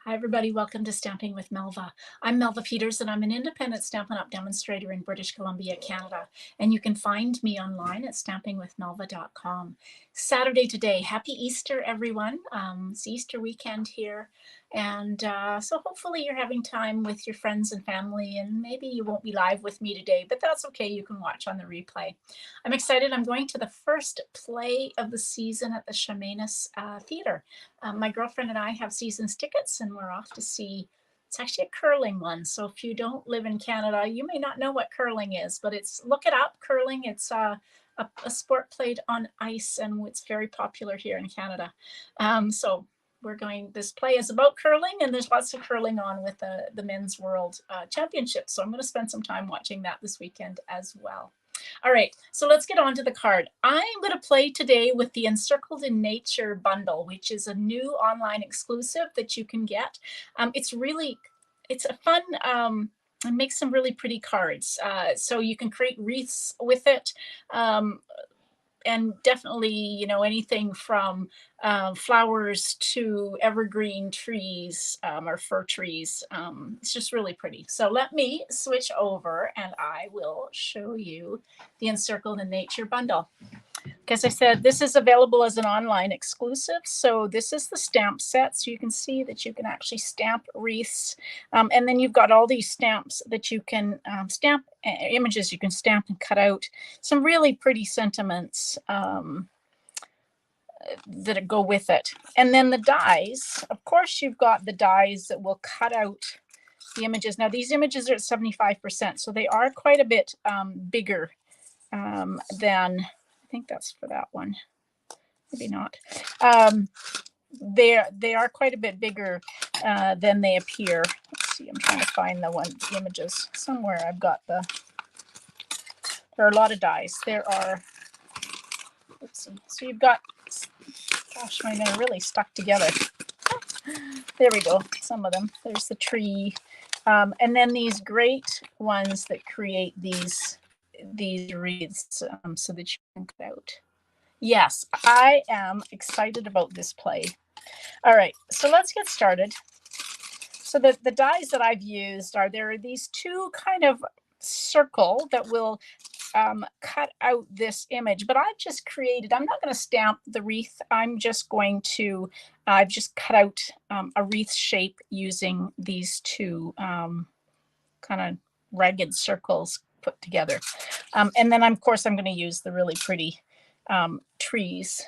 Hi, everybody. Welcome to Stamping with Melva. I'm Melva Peters, and I'm an independent Stampin' Up! Demonstrator in British Columbia, Canada. And you can find me online at stampingwithmelva.com. Saturday today. Happy Easter, everyone. It's Easter weekend here. And so hopefully you're having time with your friends and family, and maybe you won't be live with me today, but that's okay. You can watch on the replay. I'm excited. I'm going to the first play of the season at the Chamainus Theatre. My girlfriend and I have seasons tickets, and we're off to see. It's actually a curling one. So if you don't live in Canada, you may not know what curling is, but look it up. Curling. It's a sport played on ice, and it's very popular here in Canada. So we're going. This play is about curling, and there's lots of curling on with the Men's World Championship. So I'm going to spend some time watching that this weekend as well. All right, so let's get on to the card. I'm going to play today with the Encircled in Nature bundle, which is a new online exclusive that you can get. It's a fun, and makes some really pretty cards. So you can create wreaths with it. And definitely, anything from flowers to evergreen trees or fir trees. It's just really pretty. So let me switch over and I will show you the Encircled in Nature bundle. As I said, this is available as an online exclusive. So this is the stamp set. So you can see that you can actually stamp wreaths. And then you've got all these stamps that you can stamp, images you can stamp and cut out. Some really pretty sentiments that go with it. And then the dies, of course, you've got the dies that will cut out the images. Now, these images are at 75%. So they are quite a bit bigger than... I think that's for that one. Maybe not. They are quite a bit bigger than they appear. Let's see. I'm trying to find the images somewhere. I've got there are a lot of dies. There are. Let's see. So you've got. Gosh, my men are really stuck together. There we go. Some of them. There's the tree, and then these great ones that create these wreaths so that you can cut out. Yes, I am excited about this play. All right, so let's get started. So the dies that I've used there are these two kind of circle that will cut out this image, but I've just created, I'm not going to stamp the wreath. I'm just going to, I've just cut out a wreath shape using these two kind of ragged circles put together. And then, of course, I'm going to use the really pretty trees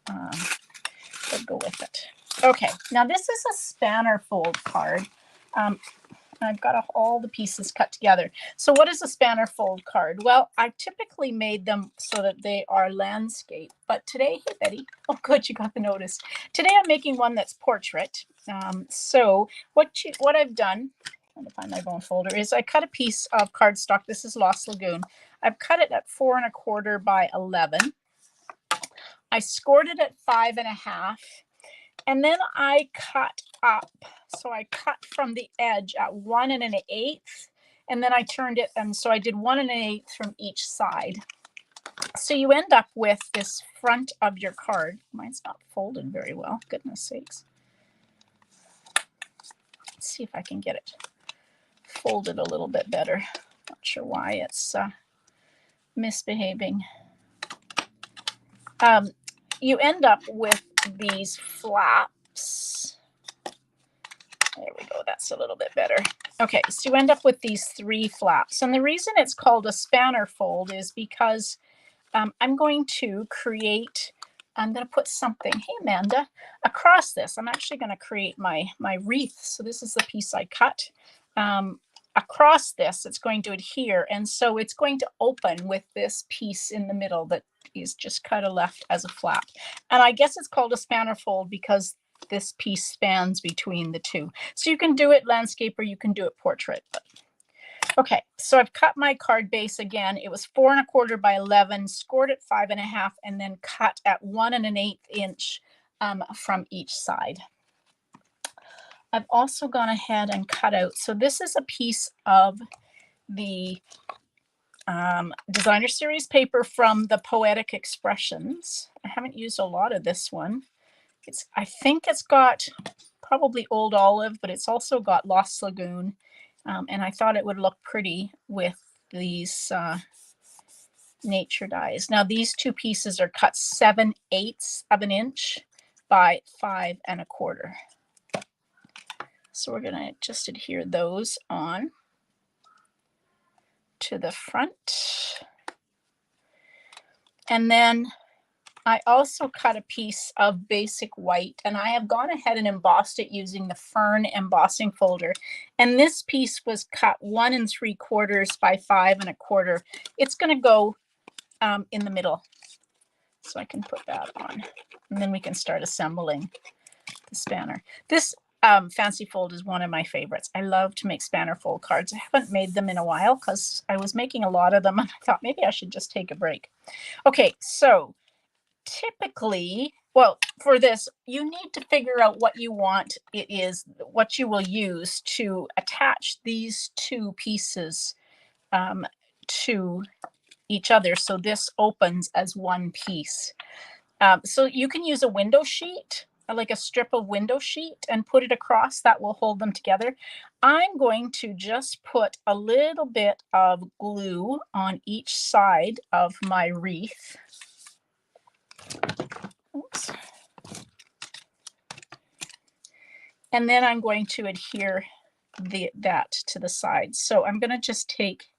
that go with it. Okay, now this is a spanner fold card. I've got all the pieces cut together. So what is a spanner fold card? Well, I typically made them so that they are landscape. But today, hey, Betty. Oh, good, you got the notice. Today I'm making one that's portrait. So what I've done, I'm trying to find my bone folder, is I cut a piece of cardstock. This is Lost Lagoon. I've cut it at 4 1/4 by 11. I scored it at 5 1/2. And then I cut up. So I cut from the edge at 1 1/8. And then I turned it. And so I did 1 1/8 from each side. So you end up with this front of your card. Mine's not folded very well. Goodness sakes. Let's see if I can get it folded a little bit better. Not sure why it's misbehaving. You end up with these flaps. There we go. That's a little bit better. Okay, so you end up with these 3 flaps. And the reason it's called a spanner fold is because I'm going to put something, hey, Amanda, across this. I'm actually going to create my wreath. So this is the piece I cut. Across this, it's going to adhere. And so it's going to open with this piece in the middle that is just kind of left as a flap. And I guess it's called a spanner fold because this piece spans between the two. So you can do it landscape or you can do it portrait. But okay, so I've cut my card base again. It was 4 1/4 by 11, scored at 5 1/2, and then cut at 1 1/8 inch from each side. I've also gone ahead and cut out. So this is a piece of the designer series paper from the Poetic Expressions. I haven't used a lot of this one. I think it's got probably Old Olive, but it's also got Lost Lagoon. And I thought it would look pretty with these nature dies. Now these two pieces are cut 7/8 of an inch by 5 1/4. So we're going to just adhere those on to the front. And then I also cut a piece of basic white, and I have gone ahead and embossed it using the Fern embossing folder. And this piece was cut 1 3/4 by 5 1/4. It's going to go in the middle. So I can put that on, and then we can start assembling the spanner. This fancy fold is one of my favorites. I love to make spanner fold cards. I haven't made them in a while because I was making a lot of them, and I thought maybe I should just take a break. Okay, so typically, well, for this, you need to figure out what you want it is, what you will use to attach these two pieces to each other. So this opens as one piece. So you can use a window sheet, like a strip of window sheet, and put it across. That will hold them together. I'm going to just put a little bit of glue on each side of my wreath. Oops. And then I'm going to adhere that to the side. So I'm going to just take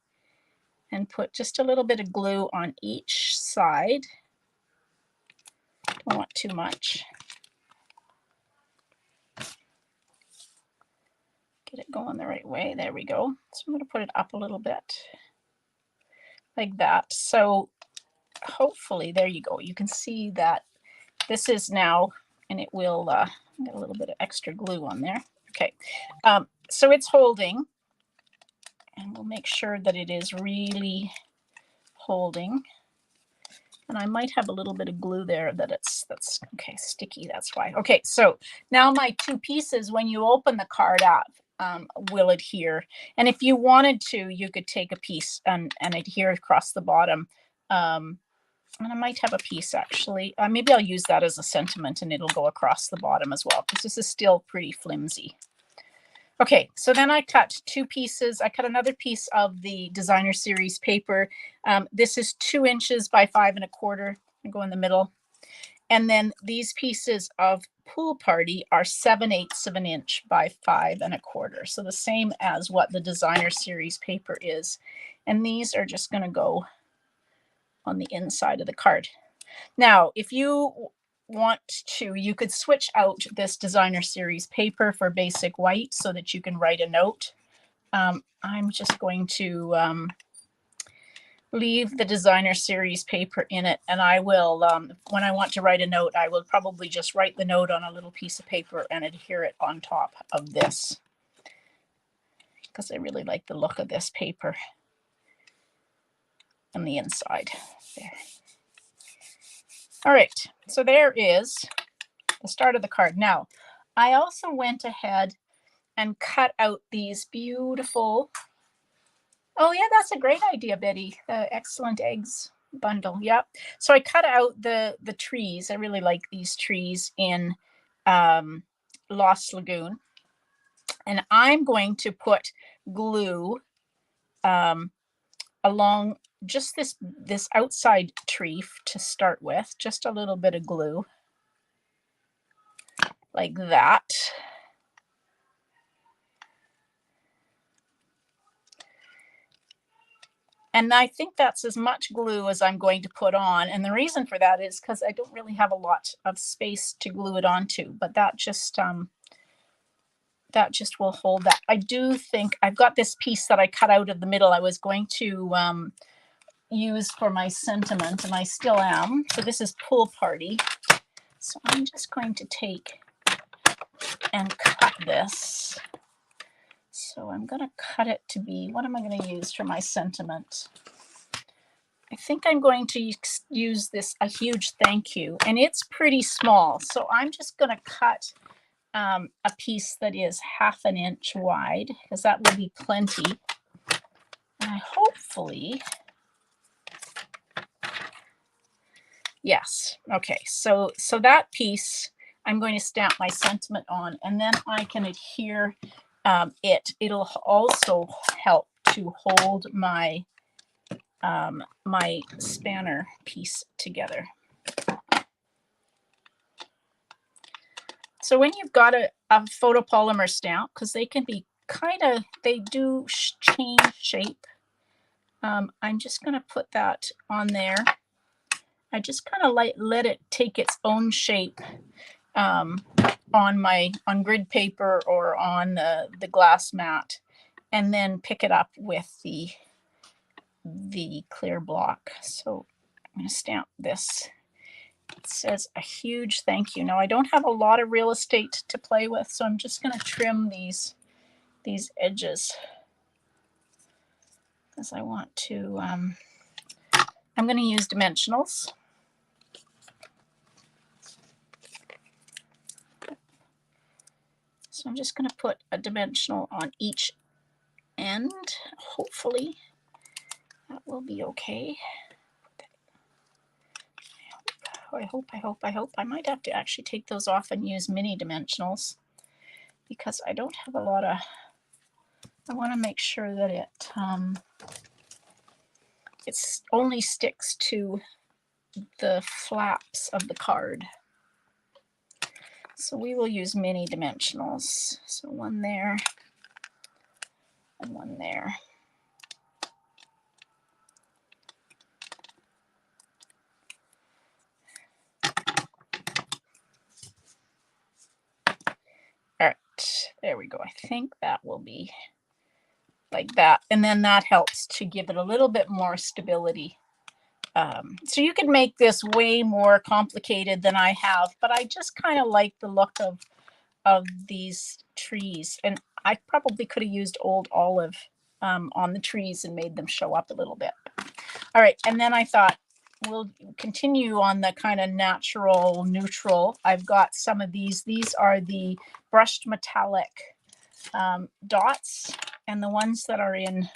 and put just a little bit of glue on each side. Don't want too much. Get it going the right way. There we go. So I'm going to put it up a little bit like that. So hopefully, there you go. You can see that this is now, and it will get a little bit of extra glue on there. Okay. So it's holding, and we'll make sure that it is really holding. And I might have a little bit of glue there that's okay, sticky, that's why. Okay, so now my two pieces, when you open the card up, will adhere. And if you wanted to, you could take a piece and adhere across the bottom. And I might have a piece actually. Maybe I'll use that as a sentiment and it'll go across the bottom as well, because this is still pretty flimsy. Okay, so then I cut two pieces. I cut another piece of the designer series paper. This is 2 inches by 5 1/4. I go in the middle. And then these pieces of Pool Party are 7/8 of an inch by 5 1/4. So the same as what the designer series paper is. And these are just going to go on the inside of the card. Now, if you want to, you could switch out this designer series paper for basic white so that you can write a note. I'm just going to leave the designer series paper in it, and I will, when I want to write a note, I will probably just write the note on a little piece of paper and adhere it on top of this, because I really like the look of this paper on the inside there. All right, so there is the start of the card. Now, I also went ahead and cut out these beautiful, oh yeah, that's a great idea, Betty, the Excellent Eggs bundle. Yep. So I cut out the trees. I really like these trees in Lost Lagoon. And I'm going to put glue along just this outside tree to start with, just a little bit of glue like that. And I think that's as much glue as I'm going to put on. And the reason for that is because I don't really have a lot of space to glue it onto, but that just will hold that. I do think I've got this piece that I cut out of the middle. I was going to use for my sentiment, and I still am. So this is Pool Party. So I'm just going to take and cut this. So I'm going to cut it to be, what am I going to use for my sentiment? I think I'm going to use this, a huge thank you, and it's pretty small. So I'm just going to cut a piece that is 1/2 inch wide, because that will be plenty. And I hopefully, yes. Okay, so that piece I'm going to stamp my sentiment on, and then I can adhere it. It'll also help to hold my my spanner piece together. So when you've got a photopolymer stamp, because they can be they do change shape. I'm just going to put that on there. I just kind of let it take its own shape on grid paper or on the glass mat, and then pick it up with the clear block. So I'm going to stamp this. It says a huge thank you. Now I don't have a lot of real estate to play with, so I'm just going to trim these edges because I want to. I'm going to use dimensionals. So I'm just going to put a dimensional on each end. Hopefully that will be okay. I hope. I might have to actually take those off and use mini dimensionals because I don't have a lot of, I want to make sure that it only sticks to the flaps of the card. So we will use mini dimensionals. So one there and one there. All right, there we go. I think that will be like that. And then that helps to give it a little bit more stability. So you could make this way more complicated than I have, but I just kind of like the look of these trees. And I probably could have used old olive on the trees and made them show up a little bit. All right, and then I thought we'll continue on the kind of natural neutral. I've got some of these. These are the brushed metallic dots, and the ones that are in,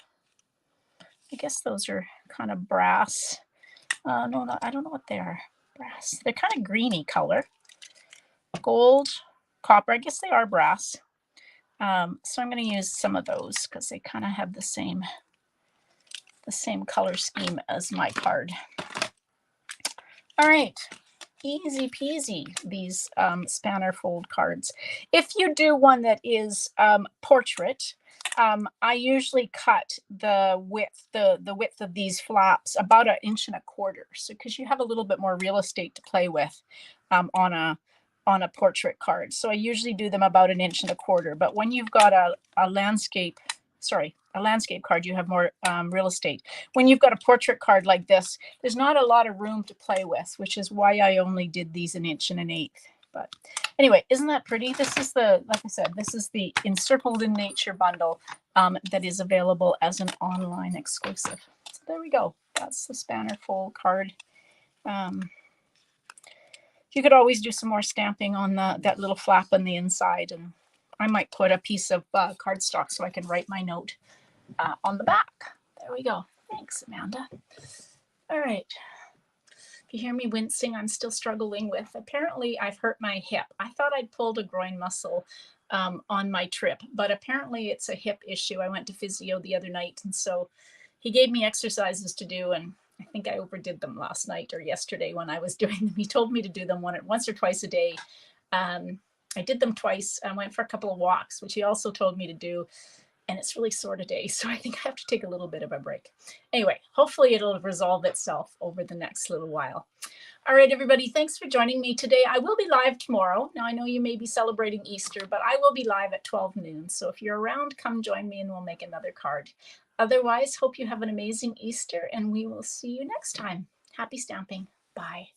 I guess those are kind of brass. No, I don't know what they are. Brass. They're kind of greeny color. Gold, copper. I guess they are brass. So I'm going to use some of those because they kind of have the same color scheme as my card. All right. Easy peasy, these spanner fold cards. If you do one that is portrait, I usually cut the width of these flaps about 1.25 inches. So because you have a little bit more real estate to play with on a portrait card. So I usually do them about 1.25 inches. But when you've got a landscape card, you have more real estate. When you've got a portrait card like this, there's not a lot of room to play with, which is why I only did these 1 1/8 inches. But anyway, isn't that pretty? This is like I said, this is the Encircled in Nature bundle that is available as an online exclusive. So there we go. That's the spanner fold card. You could always do some more stamping on that little flap on the inside, and I might put a piece of cardstock so I can write my note on the back. There we go. Thanks, Amanda. All right. If you hear me wincing, I'm still struggling with, apparently I've hurt my hip. I thought I'd pulled a groin muscle on my trip, but apparently it's a hip issue. I went to physio the other night, and so he gave me exercises to do, and I think I overdid them last night or yesterday when I was doing them. He told me to do them once or twice a day. I did them twice. I went for a couple of walks, which he also told me to do, and it's really sore today, so I think I have to take a little bit of a break. Anyway, hopefully it'll resolve itself over the next little while. All right, everybody, thanks for joining me today. I will be live tomorrow. Now, I know you may be celebrating Easter, but I will be live at 12 noon. So if you're around, come join me and we'll make another card. Otherwise, hope you have an amazing Easter, and we will see you next time. Happy stamping. Bye.